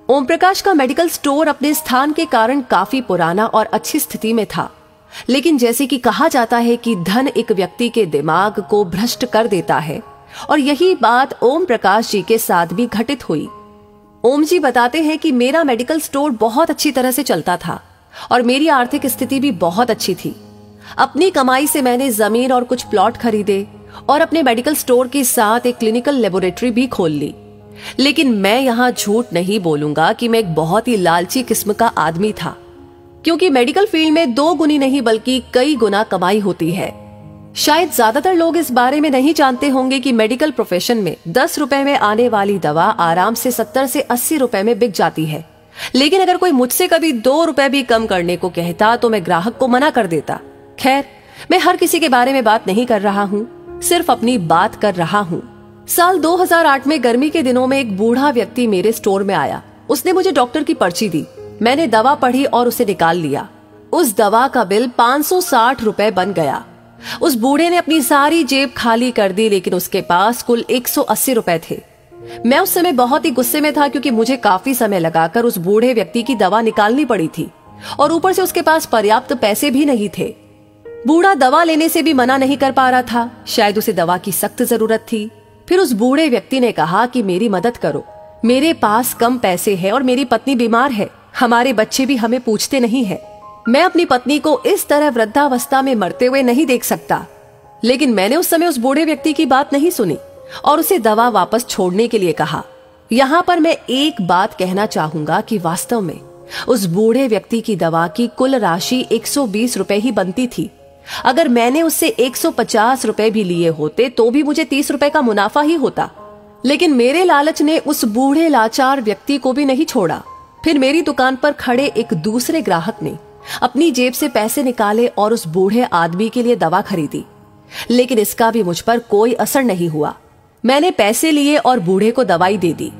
ओम प्रकाश का medical store अपने स्थान के कारण काफी पुराना और अच्छी स्थिति में था, लेकिन जैसे कि कहा जाता है कि धन एक व्यक्ति के दिमाग को भ्रष्ट कर देता है, और यही बात ओम प्रकाश जी के साथ भी घटित हुई। ओम जी बताते हैं कि मेरा मेडिकल स्टोर बहुत अच्छी तरह से चलता था और मेरी आर्थिक स्थिति भी बहुत अच्छी थी। अपनी कमाई से मैंने जमीन और कुछ प्लॉट खरीदे और अपने मेडिकल स्टोर के साथ एक क्लिनिकल लेबोरेटरी भी खोल ली। लेकिन मैं यहाँ झूठ नहीं बोलूंगा कि मैं एक बहुत ही लालची किस्म का आदमी था, क्योंकि मेडिकल फील्ड में 2 गुनी नहीं बल्कि कई गुना कमाई होती है। शायद ज्यादातर लोग इस बारे में नहीं जानते होंगे कि मेडिकल प्रोफेशन में 10 रुपए में आने वाली दवा आराम से 70 से 80 रुपए में बिक जाती है। लेकिन अगर कोई मुझसे कभी 2 रुपए भी कम करने को कहता तो मैं ग्राहक को मना कर देता। खैर, मैं हर किसी के बारे में बात नहीं कर रहा हूँ, सिर्फ अपनी बात कर रहा हूँ। साल 2008 में गर्मी के दिनों में एक बूढ़ा व्यक्ति मेरे स्टोर में आया। उसने मुझे डॉक्टर की पर्ची दी। मैंने दवा पढ़ी और उसे निकाल लिया। उस दवा का बिल 560 रुपए बन गया। उस बूढ़े ने अपनी सारी जेब खाली कर दी, लेकिन उसके पास कुल 180 रुपए थे। मैं उस समय बहुत ही गुस्से में था, क्योंकि मुझे काफी समय लगाकर उस बूढ़े व्यक्ति की दवा निकालनी पड़ी थी और ऊपर से उसके पास पर्याप्त पैसे भी नहीं थे। बूढ़ा दवा लेने से भी मना नहीं कर पा रहा था, शायद उसे दवा की सख्त जरूरत थी। फिर उस बूढ़े व्यक्ति ने कहा कि मेरी मदद करो, मेरे पास कम पैसे हैं और मेरी पत्नी बीमार है, हमारे बच्चे भी हमें पूछते नहीं है। मैं अपनी पत्नी को इस तरह वृद्धावस्था में मरते हुए नहीं देख सकता। लेकिन मैंने उस समय उस बूढ़े व्यक्ति की बात नहीं सुनी और उसे दवा वापस छोड़ने के लिए कहा। यहाँ पर मैं एक बात कहना चाहूंगा कि वास्तव में उस बूढ़े व्यक्ति की दवा की कुल राशि 120 रुपए ही बनती थी। अगर मैंने उससे 150 रुपए भी लिए होते तो भी मुझे 30 रुपए का मुनाफा ही होता। लेकिन मेरे लालच ने उस बूढ़े लाचार व्यक्ति को भी नहीं छोड़ा। फिर मेरी दुकान पर खड़े एक दूसरे ग्राहक ने अपनी जेब से पैसे निकाले और उस बूढ़े आदमी के लिए दवा खरीदी, लेकिन इसका भी मुझ पर कोई असर नहीं हुआ। मैंने पैसे लिए और बूढ़े को दवाई दे दी।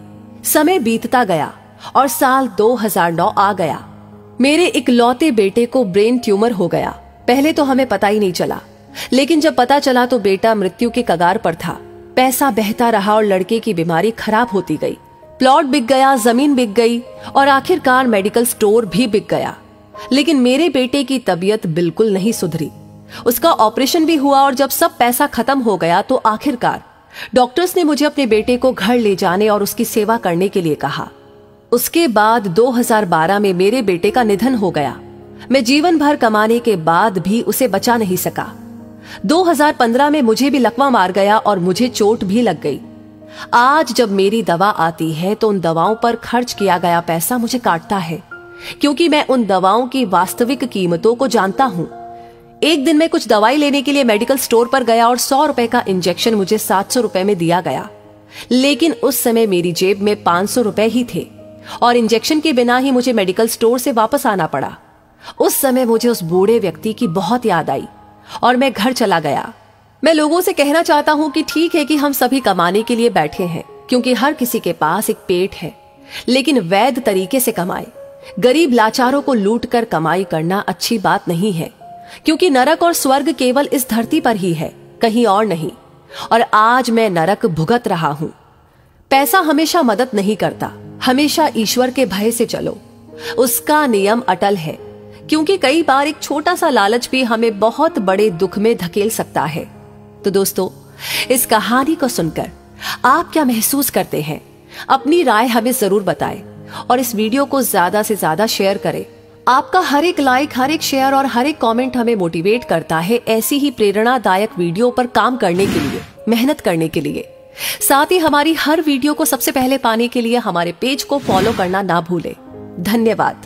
समय बीतता गया और साल 2009 आ गया। मेरे इकलौते बेटे को ब्रेन ट्यूमर हो गया। पहले तो हमें पता ही नहीं चला, लेकिन जब पता चला तो बेटा मृत्यु के कगार पर था। पैसा बहता रहा और लड़के की बीमारी खराब होती गई। प्लॉट बिक गया, जमीन बिक गई और आखिरकार मेडिकल स्टोर भी बिक गया। लेकिन मेरे बेटे की तबीयत बिल्कुल नहीं सुधरी। उसका ऑपरेशन भी हुआ और जब सब पैसा खत्म हो गया तो आखिरकार डॉक्टर्स ने मुझे अपने बेटे को घर ले जाने और उसकी सेवा करने के लिए कहा। उसके बाद 2012 में मेरे बेटे का निधन हो गया। मैं जीवन भर कमाने के बाद भी उसे बचा नहीं सका। 2015 में मुझे भी लकवा मार गया और मुझे चोट भी लग गई। आज जब मेरी दवा आती है तो उन दवाओं पर खर्च किया गया पैसा मुझे काटता है, क्योंकि मैं उन दवाओं की वास्तविक कीमतों को जानता हूं। एक दिन मैं कुछ दवाई लेने के लिए मेडिकल स्टोर पर गया और 100 रुपए का इंजेक्शन मुझे 700 रुपए में दिया गया। लेकिन उस समय मेरी जेब में 500 रुपए ही थे और इंजेक्शन के बिना ही मुझे मेडिकल स्टोर से वापस आना पड़ा। उस समय मुझे उस बूढ़े व्यक्ति की बहुत याद आई और मैं घर चला गया। मैं लोगों से कहना चाहता हूं कि ठीक है कि हम सभी कमाने के लिए बैठे हैं, क्योंकि हर किसी के पास एक पेट है, लेकिन वैध तरीके से कमाए। गरीब लाचारों को लूट कर कमाई करना अच्छी बात नहीं है, क्योंकि नरक और स्वर्ग केवल इस धरती पर ही है, कहीं और नहीं। और आज मैं नरक भुगत रहा हूं। पैसा हमेशा मदद नहीं करता। हमेशा ईश्वर के भय से चलो, उसका नियम अटल है, क्योंकि कई बार एक छोटा सा लालच भी हमें बहुत बड़े दुख में धकेल सकता है। तो दोस्तों, इस कहानी को सुनकर आप क्या महसूस करते हैं? अपनी राय हमें जरूर बताएं और इस वीडियो को ज्यादा से ज्यादा शेयर करें। आपका हर एक लाइक, हर एक शेयर और हर एक कमेंट हमें मोटिवेट करता है ऐसी ही प्रेरणादायक वीडियो पर काम करने के लिए, मेहनत करने के लिए। साथ ही हमारी हर वीडियो को सबसे पहले पाने के लिए हमारे पेज को फॉलो करना ना भूलें। धन्यवाद।